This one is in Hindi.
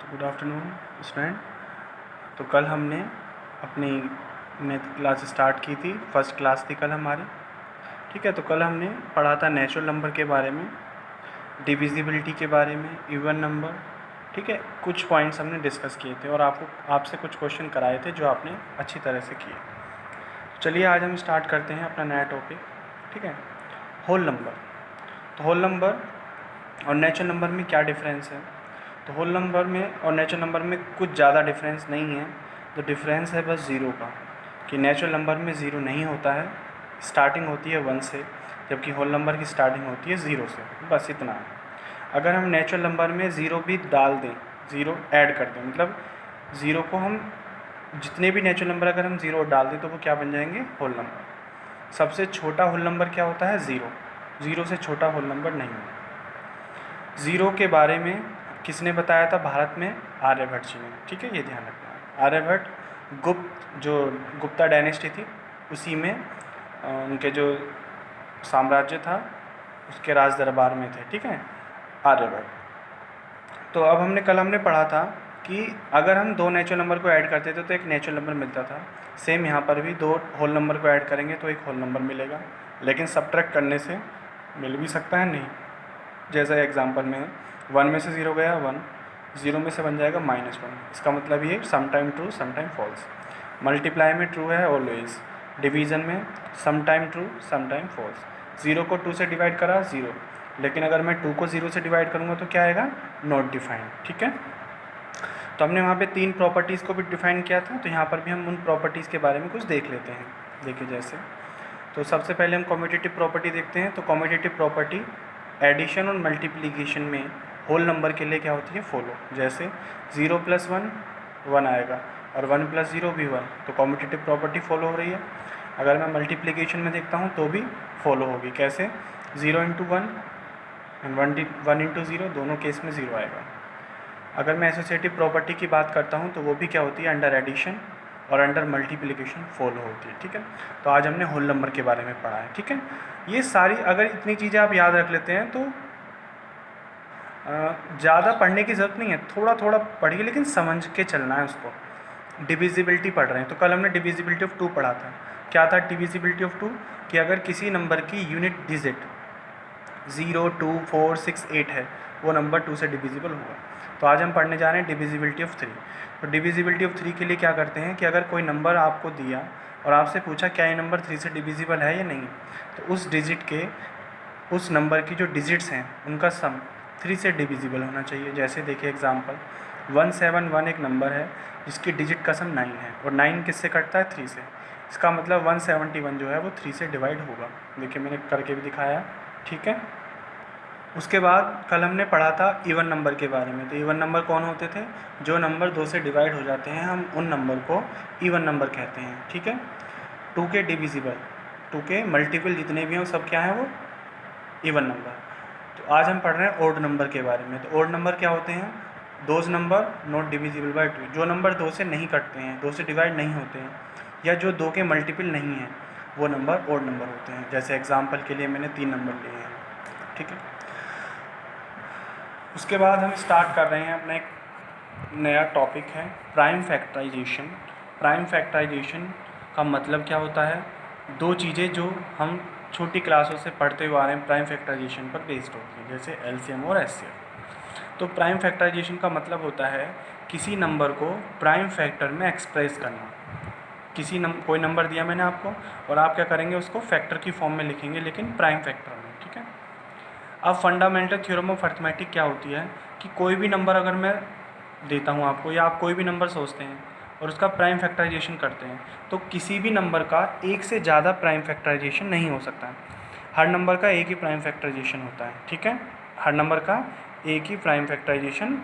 तो गुड आफ्टरनून स्टूडेंट। तो कल हमने अपनी मैथ क्लास स्टार्ट की थी, फर्स्ट क्लास थी कल हमारी। ठीक है, तो कल हमने पढ़ा था नेचुरल नंबर के बारे में, डिविजिबिलिटी के बारे में, इवन नंबर। ठीक है, कुछ पॉइंट्स हमने डिस्कस किए थे और आपसे कुछ क्वेश्चन कराए थे जो आपने अच्छी तरह से किए। चलिए आज हम स्टार्ट करते हैं अपना नया टॉपिक। ठीक है, होल नंबर। तो होल नंबर और नेचुरल नंबर में क्या डिफरेंस है? तो होल नंबर में और नेचुरल नंबर में कुछ ज़्यादा डिफरेंस नहीं है। तो डिफरेंस है बस ज़ीरो का, कि नेचुरल नंबर में ज़ीरो नहीं होता है, स्टार्टिंग होती है 1 से, जबकि होल नंबर की स्टार्टिंग होती है 0 से। बस इतना है। अगर हम नेचुरल नंबर में ज़ीरो भी डाल दें, ज़ीरो ऐड कर दें, मतलब ज़ीरो को हम जितने भी नेचुरल नंबर अगर हम ज़ीरो डाल दें तो वो क्या बन जाएंगे? Whole number. सबसे छोटा होल नंबर क्या होता है? ज़ीरो। ज़ीरो से छोटा होल नंबर नहीं है। ज़ीरो के बारे में किसने बताया था? भारत में आर्यभट्ट जी ने। ठीक है, ये ध्यान रखना है। आर्यभट्ट गुप्ता डायनेस्टी थी, उसी में उनके जो साम्राज्य था उसके राज दरबार में थे। ठीक है, आर्यभट्ट। तो अब कल हमने पढ़ा था कि अगर हम दो नेचुरल नंबर को ऐड करते थे तो एक नेचुरल नंबर मिलता था। सेम यहाँ पर भी दो होल नंबर को ऐड करेंगे तो एक होल नंबर मिलेगा, लेकिन सब्ट्रैक्ट करने से मिल भी सकता है नहीं। जैसा एग्जांपल में 1 में से 0 गया 1, 0 में से बन जाएगा -1। इसका मतलब ये sometime true sometime false. Multiply में ट्रू है ऑलवेज, डिवीज़न में समटाइम ट्रू समटाइम फॉल्स। 0 को 2 से डिवाइड करा 0, लेकिन अगर मैं 2 को 0 से डिवाइड करूँगा तो क्या आएगा? Not defined. ठीक है, तो हमने वहाँ पे 3 प्रॉपर्टीज़ को भी डिफाइन किया था, तो यहाँ पर भी हम उन प्रॉपर्टीज़ के बारे में कुछ देख लेते हैं। देखिए जैसे, तो सबसे पहले हम कम्यूटेटिव प्रॉपर्टी देखते हैं। तो कम्यूटेटिव प्रॉपर्टी एडिशन और मल्टीप्लिकेशन में होल नंबर के लिए क्या होती है? फॉलो। जैसे 0 + 1 1 आएगा और 1 + 0 भी 1, तो कम्यूटेटिव प्रॉपर्टी फॉलो हो रही है। अगर मैं मल्टीप्लिकेशन में देखता हूँ तो भी फॉलो होगी। कैसे? 0 × 1 एंड 1 × 0, दोनों केस में 0 आएगा। अगर मैं एसोसिएटिव प्रॉपर्टी की बात करता हूँ तो वो भी क्या होती है? अंडर एडिशन और अंडर मल्टीप्लिकेशन फॉलो होती है। ठीक है, तो आज हमने होल नंबर के बारे में पढ़ा है। ठीक है, ये सारी अगर इतनी चीज़ें आप याद रख लेते हैं तो ज़्यादा पढ़ने की ज़रूरत नहीं है, थोड़ा थोड़ा पढ़िए लेकिन समझ के चलना है उसको। डिविजिबिलिटी पढ़ रहे हैं तो कल हमने डिविजिबिलिटी ऑफ 2 पढ़ा था। क्या था डिविजिबिलिटी ऑफ 2? कि अगर किसी नंबर की यूनिट डिजिट 0, 2, 4, 6, 8 है, वो नंबर 2 से डिविजिबल होगा। तो आज हम पढ़ने जा रहे हैं डिविजिबिलिटी ऑफ 3। तो डिविजिबिलिटी ऑफ 3 के लिए क्या करते हैं कि अगर कोई नंबर आपको दिया और आपसे पूछा क्या ये नंबर 3 से डिविजिबल है या नहीं, तो उस डिजिट के, उस नंबर की जो डिजिट्स हैं उनका सम 3 से डिविजिबल होना चाहिए। जैसे देखिए एग्जांपल, 171 एक नंबर है जिसकी डिजिट का सम 9 है, और 9 किससे कटता है? 3 से। इसका मतलब 171 जो है वो 3 से डिवाइड होगा। देखिए मैंने करके भी दिखाया। ठीक है, उसके बाद कल हमने पढ़ा था इवन नंबर के बारे में। तो इवन नंबर कौन होते थे? जो नंबर 2 से डिवाइड हो जाते हैं हम उन नंबर को इवन नंबर कहते हैं। ठीक है, 2 के डिविजिबल, 2 के मल्टीपल जितने भी हैं सब क्या हैं? वो इवन नंबर। तो आज हम पढ़ रहे हैं ओड नंबर के बारे में। तो ओड नंबर क्या होते हैं? Those number not divisible by 2, जो नंबर 2 से नहीं कटते हैं, 2 से डिवाइड नहीं होते हैं, या जो 2 के मल्टीपल नहीं हैं, वो नंबर ओड नंबर होते हैं। जैसे एग्जाम्पल के लिए मैंने 3 नंबर लिए हैं। ठीक है, उसके बाद हम स्टार्ट कर रहे हैं अपना एक नया टॉपिक है प्राइम फैक्टराइजेशन। प्राइम फैक्टराइजेशन का मतलब क्या होता है? दो चीज़ें जो हम छोटी क्लासों से पढ़ते हुए आ रहे हैं प्राइम फैक्टराइजेशन पर बेस्ड होती है, जैसे एलसीएम और एचसीएफ। तो प्राइम फैक्टराइजेशन का मतलब होता है किसी नंबर को प्राइम फैक्टर में एक्सप्रेस करना। कोई नंबर दिया मैंने आपको और आप क्या करेंगे? उसको फैक्टर की फॉर्म में लिखेंगे, लेकिन प्राइम फैक्टर में। ठीक है, अब फंडामेंटल थ्योरम ऑफ अरिथमेटिक क्या होती है कि कोई भी नंबर अगर मैं देता हूँ आपको, या आप कोई भी नंबर सोचते हैं और उसका प्राइम फैक्टराइजेशन करते हैं, तो किसी भी नंबर का एक से ज़्यादा प्राइम फैक्टराइजेशन नहीं हो सकता है। हर नंबर का एक ही प्राइम फैक्टराइजेशन होता है। ठीक है, हर नंबर का एक ही प्राइम फैक्टराइजेशन